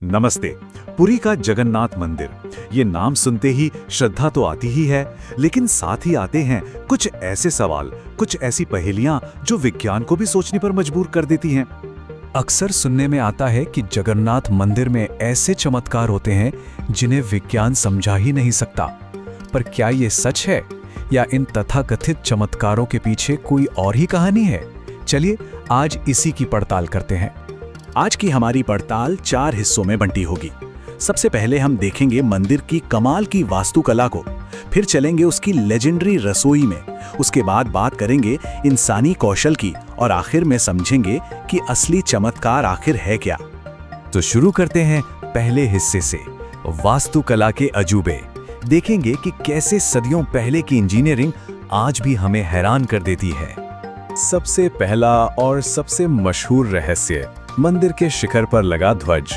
नमस्ते। पुरी का जगन्नाथ मंदिर, ये नाम सुनते ही श्रद्धा तो आती ही है, लेकिन साथ ही आते हैं कुछ ऐसे सवाल, कुछ ऐसी पहेलियां जो विज्ञान को भी सोचने पर मजबूर कर देती हैं। अक्सर सुनने में आता है कि जगन्नाथ मंदिर में ऐसे चमत्कार होते हैं जिन्हें विज्ञान समझा ही नहीं सकता। पर क्या ये सच है या इन तथाकथित चमत्कारों के पीछे कोई और ही कहानी है? चलिए आज इसी की पड़ताल करते हैं। आज की हमारी पड़ताल 4 हिस्सों में बंटी होगी। सबसे पहले हम देखेंगे मंदिर की कमाल की वास्तुकला को, फिर चलेंगे उसकी लेजेंडरी रसोई में, उसके बाद बात करेंगे इंसानी कौशल की और आखिर में समझेंगे कि असली चमत्कार आखिर है क्या। तो शुरू करते हैं पहले हिस्से से, वास्तुकला के अजूबे। देखेंगे कि कैसे सदियों पहले की इंजीनियरिंग आज भी हमें हैरान कर देती है। सबसे पहला और सबसे मशहूर रहस्य, मंदिर के शिखर पर लगा ध्वज।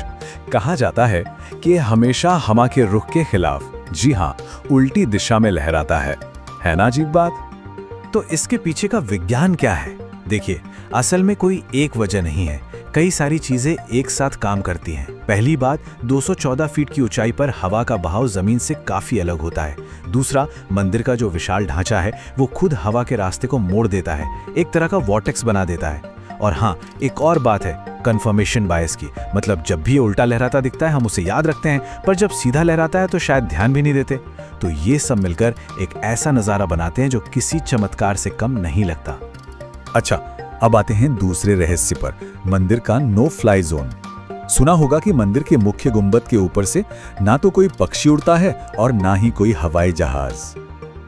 कहा जाता है कि यह हमेशा हवा के रुख के खिलाफ, जी हाँ, उल्टी दिशा में लहराता है ना अजीब बात? तो इसके पीछे का विज्ञान क्या है? देखिए, असल में कोई एक वजह नहीं है, कई सारी चीजें एक साथ काम करती हैं। पहली बात, 214 फीट की ऊंचाई पर हवा का बहाव जमीन से काफी अलग होता है। दूसरा, मंदिर का जो विशाल ढांचा है वो खुद हवा के रास्ते को मोड़ देता है, एक तरह का वॉर्टेक्स बना देता है। और हाँ, एक और बात है कंफर्मेशन बायस की, मतलब जब भी ये उल्टा लहराता दिखता है हम उसे याद रखते हैं, पर जब सीधा लहराता है तो शायद ध्यान भी नहीं देते। तो ये सब मिलकर एक ऐसा नजारा बनाते हैं जो किसी चमत्कार से कम नहीं लगता। अच्छा, अब आते हैं दूसरे रहस्य पर, मंदिर का नो फ्लाई जोन। सुना होगा कि मंदिर के मुख्य गुंबद के ऊपर से ना तो कोई पक्षी उड़ता है और ना ही कोई हवाई जहाज।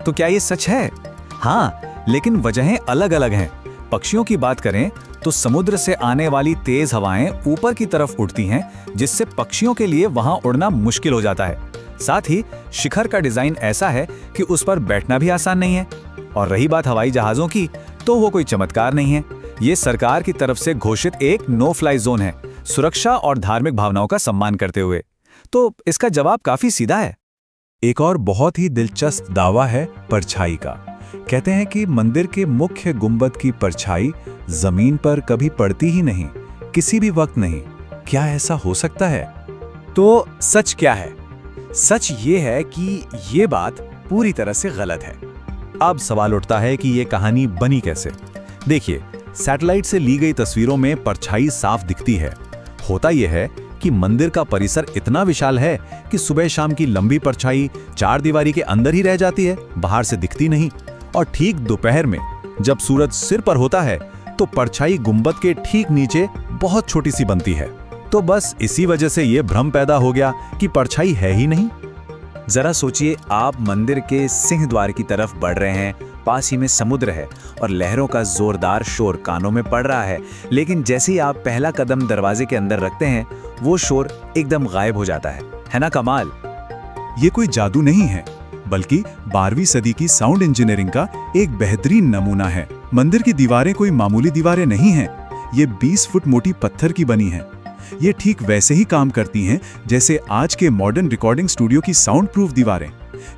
तो क्या ये सच है? हाँ, लेकिन वजहें अलग अलग हैं। पक्षियों की बात करें तो समुद्र से आने वाली तेज हवाएं ऊपर की तरफ उड़ती हैं, जिससे पक्षियों के लिए वहां उड़ना मुश्किल हो जाता है। साथ ही शिखर का डिजाइन ऐसा है कि उस पर बैठना भी आसान नहीं है। और रही बात हवाई जहाजों की, तो वो कोई चमत्कार नहीं है, ये सरकार की तरफ से घोषित एक नो फ्लाई जोन है, सुरक्षा और धार्मिक भावनाओं का सम्मान करते हुए। तो इसका जवाब काफी सीधा है। एक और बहुत ही दिलचस्प दावा है परछाई का। कहते हैं कि मंदिर के मुख्य गुंबद की परछाई जमीन पर कभी पड़ती ही नहीं, किसी भी वक्त नहीं। क्या ऐसा हो सकता है? तो सच क्या है? सच ये है कि ये बात पूरी तरह से गलत है। अब सवाल उठता है कि ये कहानी बनी कैसे। देखिए, सैटेलाइट से ली गई तस्वीरों में परछाई साफ दिखती है। होता यह है कि मंदिर का परिसर इतना विशाल है कि सुबह शाम की लंबी परछाई चार दीवारी के अंदर ही रह जाती है, बाहर से दिखती नहीं। और ठीक दोपहर में जब सूरज सिर पर होता है तो परछाई गुंबद के ठीक नीचे बहुत छोटी सी बनती है। तो बस इसी वजह से यह भ्रम पैदा हो गया कि परछाई है ही नहीं। जरा सोचिए, आप मंदिर के सिंह द्वार की तरफ बढ़ रहे हैं, पास ही में समुद्र है और लहरों का जोरदार शोर कानों में पड़ रहा है, लेकिन जैसे ही आप पहला कदम दरवाजे के अंदर रखते हैं वो शोर एकदम गायब हो जाता है ना कमाल? ये कोई जादू नहीं है, बल्कि 12वीं सदी की साउंड इंजीनियरिंग का एक बेहतरीन नमूना है। मंदिर की दीवारें कोई मामूली दीवारें नहीं हैं, ये 20 फुट मोटी पत्थर की बनी हैं। ये ठीक वैसे ही काम करती हैं जैसे आज के मॉडर्न रिकॉर्डिंग स्टूडियो की साउंड प्रूफ दीवारें।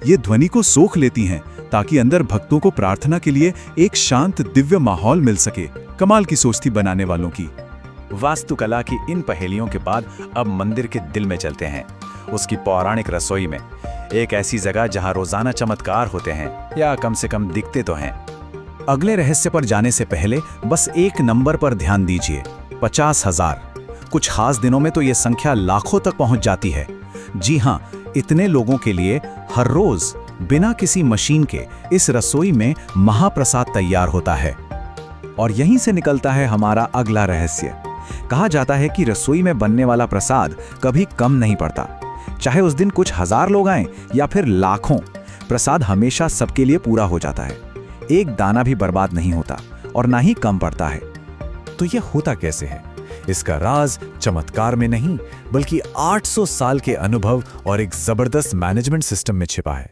ये ध्वनि को सोख लेती हैं ताकि अंदर भक्तों को प्रार्थना के लिए एक शांत दिव्य माहौल मिल सके। कमाल की सोच थी बनाने वालों की। वास्तुकला की इन पहेलियों के बाद अब मंदिर के दिल में चलते हैं, उसकी पौराणिक रसोई में, एक ऐसी जगह जहां रोजाना चमत्कार होते हैं, या कम से कम दिखते तो हैं। अगले रहस्य पर जाने से पहले बस एक नंबर पर ध्यान दीजिए, 50,000। कुछ खास दिनों में तो यह संख्या लाखों तक पहुंच जाती है। जी हां, इतने लोगों के लिए हर रोज बिना किसी मशीन के इस रसोई में महाप्रसाद तैयार होता है। और यहीं से निकलता है हमारा अगला रहस्य। कहा जाता है कि रसोई में बनने वाला प्रसाद कभी कम नहीं पड़ता। चाहे उस दिन कुछ हजार लोग आएं या फिर लाखों, प्रसाद हमेशा सबके लिए पूरा हो जाता है। एक दाना भी बर्बाद नहीं होता और ना ही कम पड़ता है। तो ये होता कैसे है? इसका राज चमत्कार में नहीं, बल्कि 800 साल के अनुभव और एक जबरदस्त मैनेजमेंट सिस्टम में छिपा है।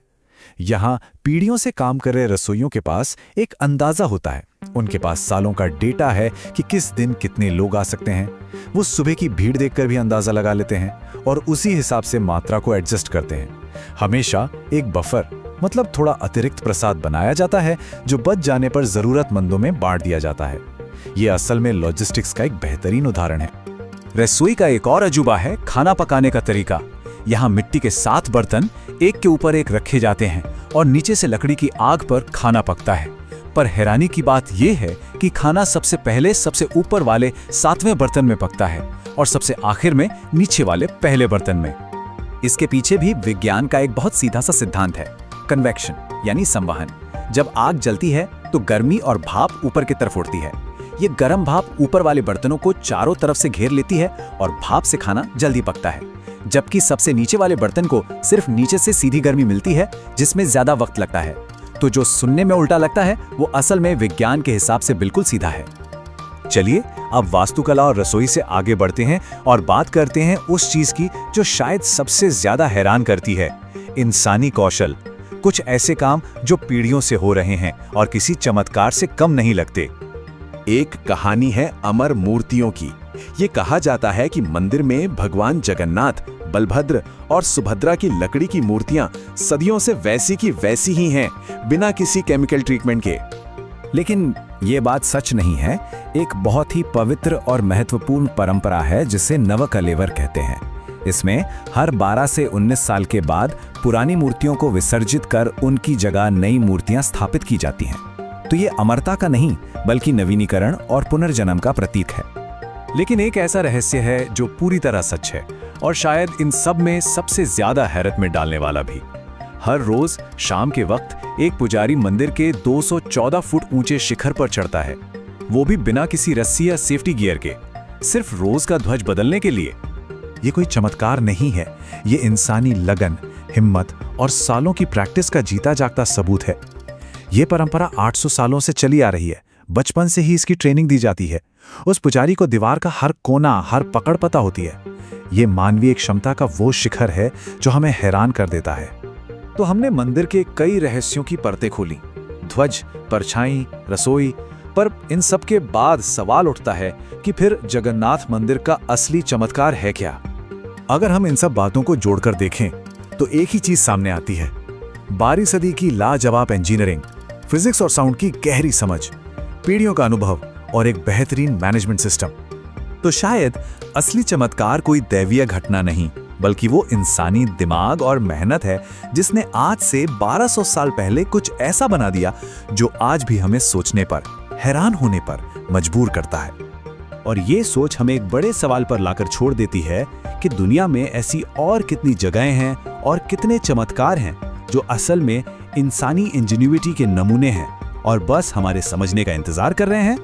यहाँ पीढ़ियों से काम कर रहे रसोइयों के पास एक अंदाजा होता है। उनके पास सालों का डेटा है कि किस दिन कितने लोग आ सकते हैं। वो सुबह की भीड़ देखकर भी अंदाजा लगा लेते हैं और उसी हिसाब से मात्रा को एडजस्ट करते हैं। हमेशा एक बफर, मतलब थोड़ा अतिरिक्त प्रसाद बनाया जाता है जो बच जाने पर जरूरतमंदों में बांट दिया जाता है। ये असल में लॉजिस्टिक्स का एक बेहतरीन उदाहरण है। रसोई का एक और अजूबा है खाना पकाने का तरीका। यहाँ मिट्टी के 7 बर्तन एक के ऊपर एक रखे जाते हैं और नीचे से लकड़ी की आग पर खाना पकता है। पर हैरानी की बात यह है कि खाना सबसे पहले सबसे ऊपर वाले 7वें बर्तन में पकता है और सबसे आखिर में नीचे वाले पहले बर्तन में। इसके पीछे भी विज्ञान का एक बहुत सीधा सा सिद्धांत है, कन्वेक्शन यानी संवहन। जब आग जलती है तो गर्मी और भाप ऊपर की तरफ उड़ती है। ये गर्म भाप ऊपर वाले बर्तनों को चारों तरफ से घेर लेती है और भाप से खाना जल्दी पकता है, जबकि सबसे नीचे वाले बर्तन को सिर्फ नीचे से सीधी गर्मी मिलती है, जिसमें ज्यादा वक्त लगता है। तो जो सुनने में उल्टा लगता है वो असल में विज्ञान के हिसाब से बिल्कुल सीधा है। चलिए अब वास्तुकला और रसोई से आगे बढ़ते हैं और बात करते हैं उस चीज की जो शायद सबसे ज्यादा हैरान करती है, इंसानी कौशल। कुछ ऐसे काम जो पीढ़ियों से हो रहे हैं और किसी चमत्कार से कम नहीं लगते। एक कहानी है अमर मूर्तियों की। ये कहा जाता है कि मंदिर में भगवान जगन्नाथ, बलभद्र और सुभद्रा की लकड़ी की मूर्तियां सदियों से वैसी की वैसी ही हैं, बिना किसी केमिकल ट्रीटमेंट के। लेकिन ये बात सच नहीं है। एक बहुत ही पवित्र और महत्वपूर्ण परंपरा है जिसे नवकलेवर कहते हैं। इसमें हर 12 से 19 साल के बाद पुरानी मूर्तियों को विसर्जित कर उनकी जगह नई मूर्तियां स्थापित की जाती हैं। तो ये अमरता का नहीं बल्कि नवीनीकरण और पुनर्जन्म का प्रतीक है। लेकिन एक ऐसा रहस्य है जो पूरी तरह सच है और शायद इन सब में सबसे ज्यादा हैरत में डालने वाला भी। हर रोज शाम के वक्त एक पुजारी मंदिर के 214 फुट ऊंचे शिखर पर चढ़ता है, वो भी बिना किसी रस्सी या सेफ्टी गियर के, सिर्फ रोज का ध्वज बदलने के लिए। ये कोई चमत्कार नहीं है, ये इंसानी लगन, हिम्मत और सालों की प्रैक्टिस का जीता जागता सबूत है। ये परंपरा 800 सालों से चली आ रही है। बचपन से ही इसकी ट्रेनिंग दी जाती है। उस पुजारी को दीवार का हर कोना, हर पकड़ पता होती है। ये मानवीय क्षमता का वो शिखर है जो हमें हैरान कर देता है। तो हमने मंदिर के कई रहस्यों की परतें खोली, ध्वज, परछाई, रसोई, पर इन सब के बाद सवाल उठता है कि फिर जगन्नाथ मंदिर का असली चमत्कार है क्या? अगर हम इन सब बातों को जोड़कर देखें तो एक ही चीज सामने आती है, 12वीं सदी की लाजवाब इंजीनियरिंग, फिजिक्स और साउंड की गहरी समझ, पीढ़ियों का अनुभव और एक बेहतरीन मैनेजमेंट सिस्टम। तो शायद असली चमत्कार कोई दैवीय घटना नहीं, बल्कि वो इंसानी दिमाग और मेहनत है जिसने आज से 1200 साल पहले कुछ ऐसा बना दिया जो आज भी हमें सोचने पर, हैरान होने पर मजबूर करता है। और ये सोच हमें एक बड़े सवाल पर लाकर छोड़ देती है कि दुनिया में ऐसी और कितनी जगहें हैं और कितने चमत्कार हैं जो असल में इंसानी इंजेन्युइटी के नमूने हैं और बस हमारे समझने का इंतजार कर रहे हैं।